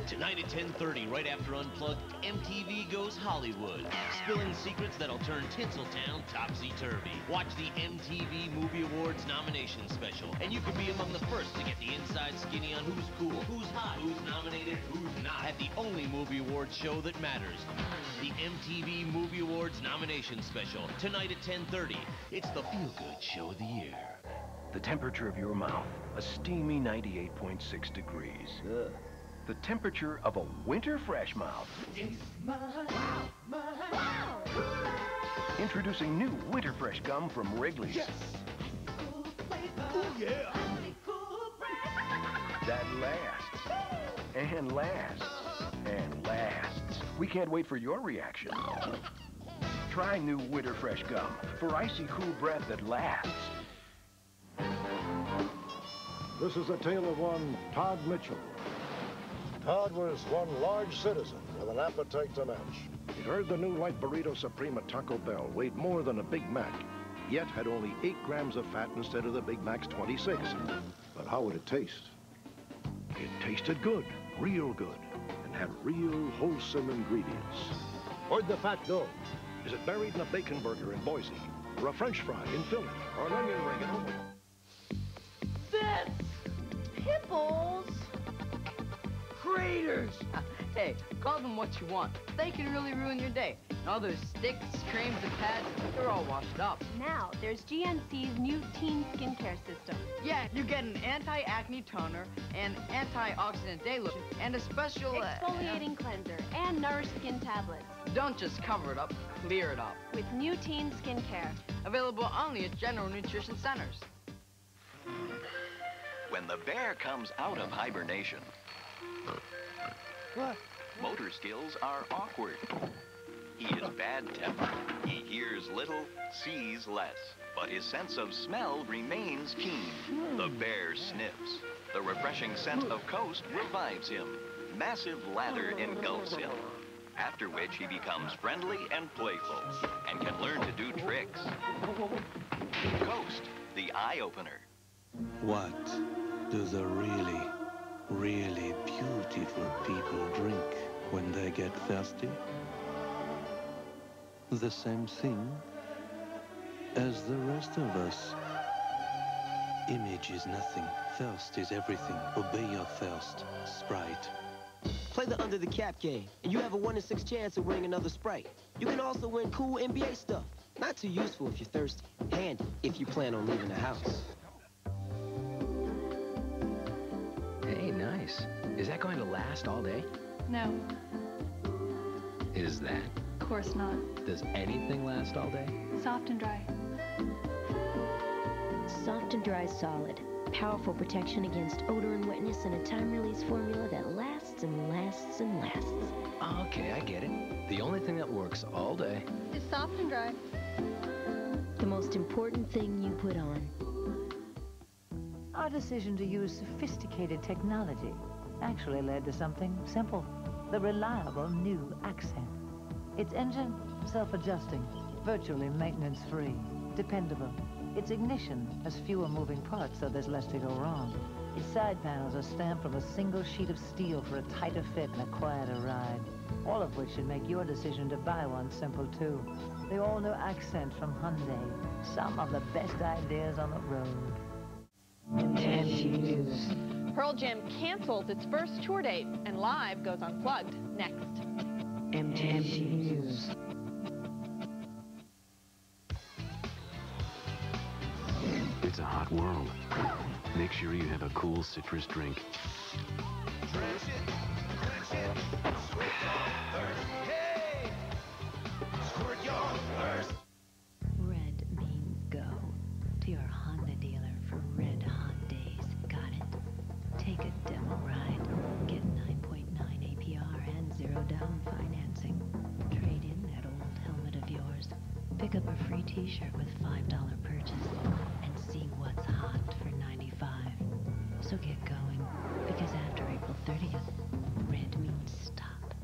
Tonight at 10:30, right after Unplugged, MTV Goes Hollywood. Spilling secrets that'll turn Tinseltown topsy-turvy. Watch the MTV Movie Awards nomination special, and you could be among the first to get the inside skinny on who's cool, who's hot, who's nominated, who's not, at the only movie awards show that matters. The MTV Movie Awards nomination special, tonight at 10:30. It's the feel-good show of the year. The temperature of your mouth, a steamy 98.6 degrees. Ugh. The temperature of a winter fresh mouth. Introducing new winter fresh gum from Wrigley's. Yes. Oh, yeah. That lasts and lasts and lasts. We can't wait for your reaction. Try new winter fresh gum for icy cool breath that lasts. This is the tale of one Todd Mitchell. Todd was one large citizen with an appetite to match. He heard the new light burrito supreme at Taco Bell weighed more than a Big Mac, yet had only 8 grams of fat instead of the Big Mac's 26. But how would it taste? It tasted good, real good, and had real wholesome ingredients. Where'd the fat go? Is it buried in a bacon burger in Boise, or a French fry in Philly, or an onion ring in Omaha? Pimples! Craters! Hey, call them what you want. They can really ruin your day. And all those sticks, creams, and pads, they're all washed up. Now, there's GNC's new teen skincare system. Yeah, you get an anti-acne toner, an antioxidant day lotion, and a special... exfoliating cleanser and Nourish Skin tablets. Don't just cover it up, clear it up. With new teen skincare. Available only at General Nutrition Centers. When the bear comes out of hibernation, What? motor skills are awkward. He is bad-tempered. He hears little, sees less. But his sense of smell remains keen. The bear sniffs. The refreshing scent of Coast revives him. Massive lather engulfs him. After which he becomes friendly and playful and can learn to do tricks. Coast, the eye-opener. What do the really, really beautiful people drink when they get thirsty? The same thing as the rest of us. Image is nothing. Thirst is everything. Obey your thirst. Sprite. Play the Under the Cap game, and you have a 1 in 6 chance of winning another Sprite. You can also win cool NBA stuff. Not too useful if you're thirsty. Handy if you plan on leaving the house. Hey, nice. Is that going to last all day? No, Is that? of course not. Does anything last all day? Soft and dry. Soft and Dry Solid. Powerful protection against odor and wetness and a time-release formula that lasts and lasts and lasts. Okay, I get it. The only thing that works all day Is soft and dry. The most important thing you put on. Our decision to use sophisticated technology actually led to something simple. The reliable new Accent. Its engine, self-adjusting, virtually maintenance-free, dependable. Its ignition has fewer moving parts, so there's less to go wrong. Its side panels are stamped from a single sheet of steel for a tighter fit and a quieter ride. All of which should make your decision to buy one simple, too. The all-new Accent from Hyundai. Some of the best ideas on the road. MTV News. Pearl Jam cancels its first tour date, and Live goes unplugged next. MTV News. It's a hot world. Make sure you have a cool citrus drink. Red means go to your Honda dealer for red hot days. Got it? Take a demo ride. Get 9.9 APR and 0 down financing. Trade in that old helmet of yours. Pick up a free t-shirt with $5 purchase and see what's hot for $95. So get going, because after April 30th, red means stop.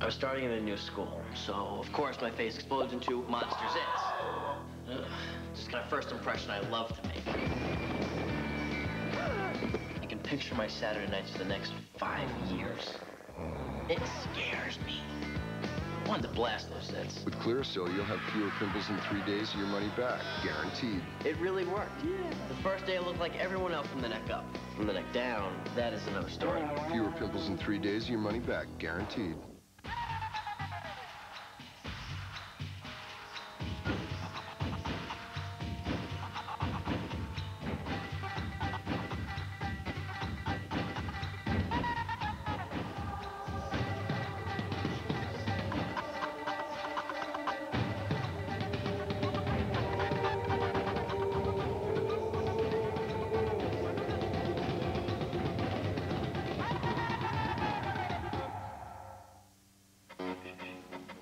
I was starting in a new school, so of course my face explodes into Monsters Inc. Just kind of first impression I love to make. picture my Saturday nights for the next 5 years. It scares me. I wanted to blast those sets. With Clearasil, you'll have fewer pimples in 3 days, your money back. Guaranteed. It really worked. Yeah. The first day I looked like everyone else from the neck up. From the neck down, that is another story. Fewer pimples in 3 days, your money back. Guaranteed.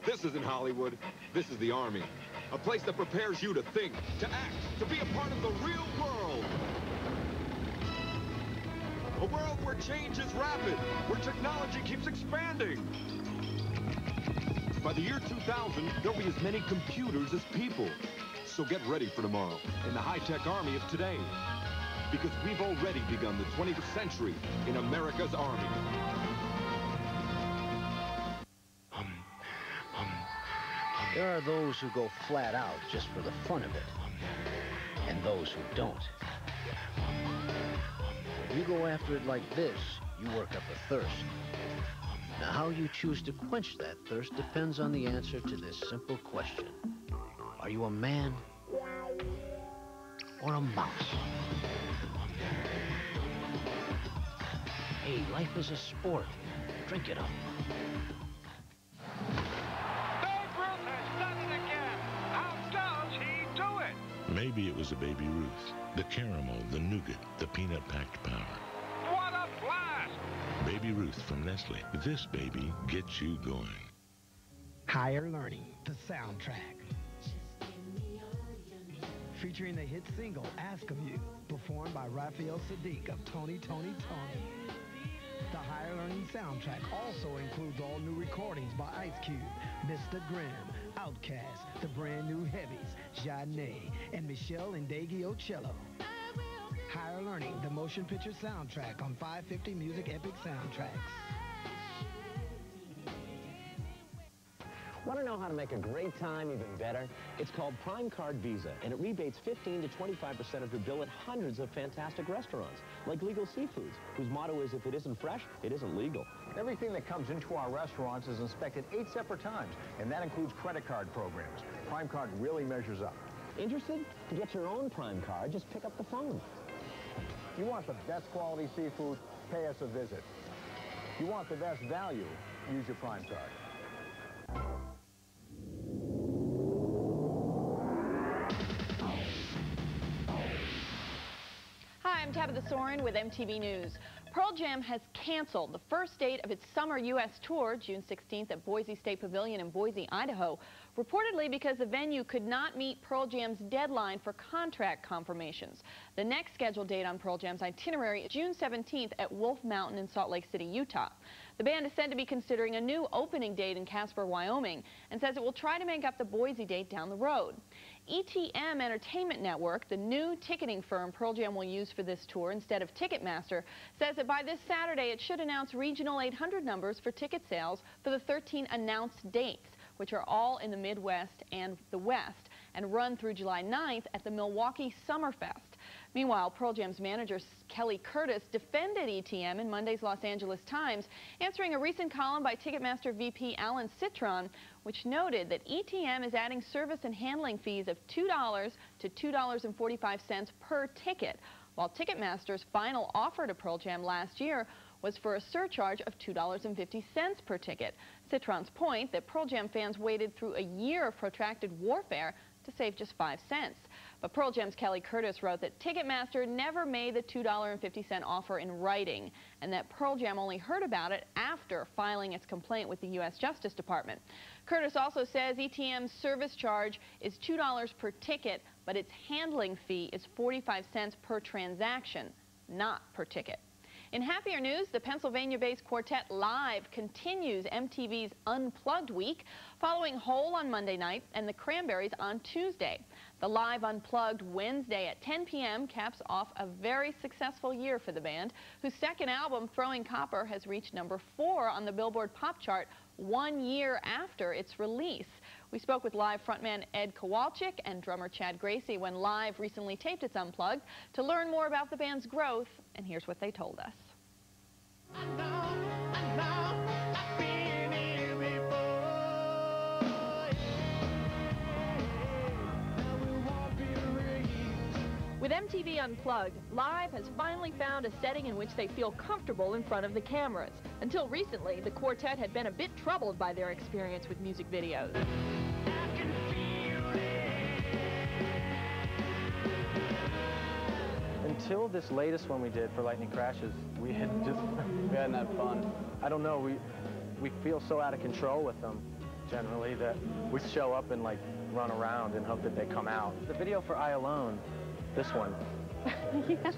This isn't Hollywood. This is the Army. A place that prepares you to think, to act, to be a part of the real world. A world where change is rapid, where technology keeps expanding. By the year 2000, there'll be as many computers as people. So get ready for tomorrow in the high-tech Army of today. Because we've already begun the 21st century in America's Army. There are those who go flat out just for the fun of it, and those who don't. If you go after it like this, you work up a thirst. Now, how you choose to quench that thirst depends on the answer to this simple question. Are you a man or a mouse? Hey, life is a sport. Drink it up. Maybe it was a Baby Ruth. The caramel, the nougat, the peanut-packed power. What a blast! Baby Ruth from Nestle. This baby gets you going. Higher Learning, the soundtrack. Featuring the hit single, Ask of You, performed by Raphael Sadiq of Tony, Tony, Tony. The Higher Learning soundtrack also includes all new recordings by Ice Cube, Mr. Grimm, Outkast, the brand new Heavies, Janae, and Michelle Indeghiocello. Higher Learning, the motion picture soundtrack on 550 Music Epic Soundtracks. Want to know how to make a great time even better? It's called Prime Card Visa, and it rebates 15 to 25% of your bill at hundreds of fantastic restaurants, like Legal Seafoods, whose motto is, if it isn't fresh, it isn't legal. Everything that comes into our restaurants is inspected 8 separate times, and that includes credit card programs. Prime Card really measures up. Interested? To get your own Prime Card, just pick up the phone. You want the best quality seafood? Pay us a visit. You want the best value? Use your Prime Card. Hi, I'm Tabitha Soren with MTV News. Pearl Jam has canceled the first date of its summer U.S. tour, June 16th at Boise State Pavilion in Boise, Idaho, reportedly because the venue could not meet Pearl Jam's deadline for contract confirmations. The next scheduled date on Pearl Jam's itinerary is June 17th at Wolf Mountain in Salt Lake City, Utah. The band is said to be considering a new opening date in Casper, Wyoming, and says it will try to make up the Boise date down the road. ETM Entertainment Network, the new ticketing firm Pearl Jam will use for this tour instead of Ticketmaster, says that by this Saturday it should announce regional 800 numbers for ticket sales for the 13 announced dates, which are all in the Midwest and the West, and run through July 9th at the Milwaukee Summerfest. Meanwhile, Pearl Jam's manager Kelly Curtis defended ETM in Monday's Los Angeles Times, answering a recent column by Ticketmaster VP Alan Citron, which noted that ETM is adding service and handling fees of $2 to $2.45 per ticket, while Ticketmaster's final offer to Pearl Jam last year was for a surcharge of $2.50 per ticket. Citron's point that Pearl Jam fans waited through a year of protracted warfare to save just 5 cents. But Pearl Jam's Kelly Curtis wrote that Ticketmaster never made the $2.50 offer in writing, and that Pearl Jam only heard about it after filing its complaint with the U.S. Justice Department. Curtis also says ETM's service charge is $2 per ticket, but its handling fee is 45 cents per transaction, not per ticket. In happier news, the Pennsylvania-based quartet Live continues MTV's Unplugged week, following Hole on Monday night and the Cranberries on Tuesday. The Live Unplugged Wednesday at 10 p.m. caps off a very successful year for the band, whose second album, Throwing Copper, has reached #4 on the Billboard Pop Chart 1 year after its release. We spoke with Live frontman Ed Kowalczyk and drummer Chad Gracie when Live recently taped its Unplugged to learn more about the band's growth, and here's what they told us. With MTV Unplugged, Live has finally found a setting in which they feel comfortable in front of the cameras. Until recently, the quartet had been a bit troubled by their experience with music videos. Until this latest one we did for Lightning Crashes, we hadn't had fun. I don't know, we feel so out of control with them generally that we show up and like run around and hope that they come out. The video for I Alone, this one. Yeah.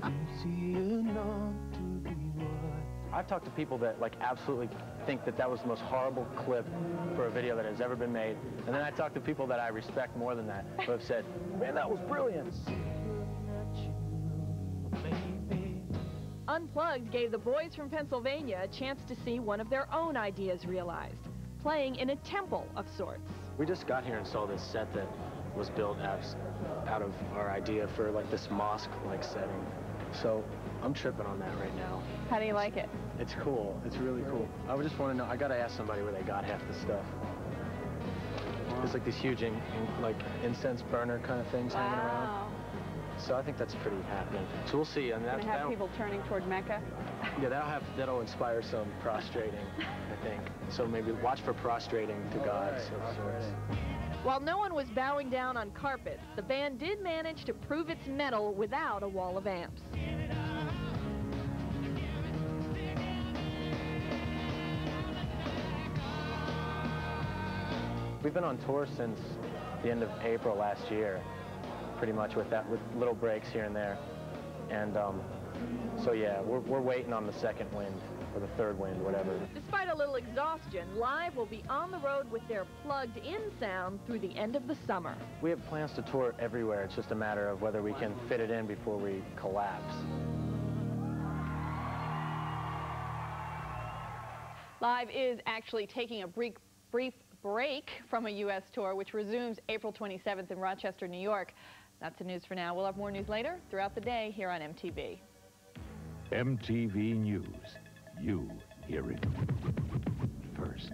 I've talked to people that like absolutely think that that was the most horrible clip for a video that has ever been made. And then I talk to people that I respect more than that who have said, man, that was brilliant. Unplugged gave the boys from Pennsylvania a chance to see one of their own ideas realized, playing in a temple of sorts. We just got here and saw this set that was built out of our idea for like this mosque-like setting. So I'm tripping on that right now. How do you like it? It's cool. It's really cool. I would just want to know, I got to ask somebody where they got half the stuff. There's like these huge like incense burner kind of things hanging around. So I think that's pretty happening. So we'll see. And that'll have people turning toward Mecca. Yeah, that'll inspire some prostrating, I think. So maybe watch for prostrating to gods of sorts. While no one was bowing down on carpets, the band did manage to prove its mettle without a wall of amps. We've been on tour since the end of April last year, pretty much with little breaks here and there. And so yeah, we're waiting on the second wind, or the third wind, whatever. Despite a little exhaustion, Live will be on the road with their plugged-in sound through the end of the summer. We have plans to tour everywhere. It's just a matter of whether we can fit it in before we collapse. Live is actually taking a brief break from a U.S. tour, which resumes April 27th in Rochester, New York. That's the news for now. We'll have more news later throughout the day here on MTV. MTV News. You hear it first.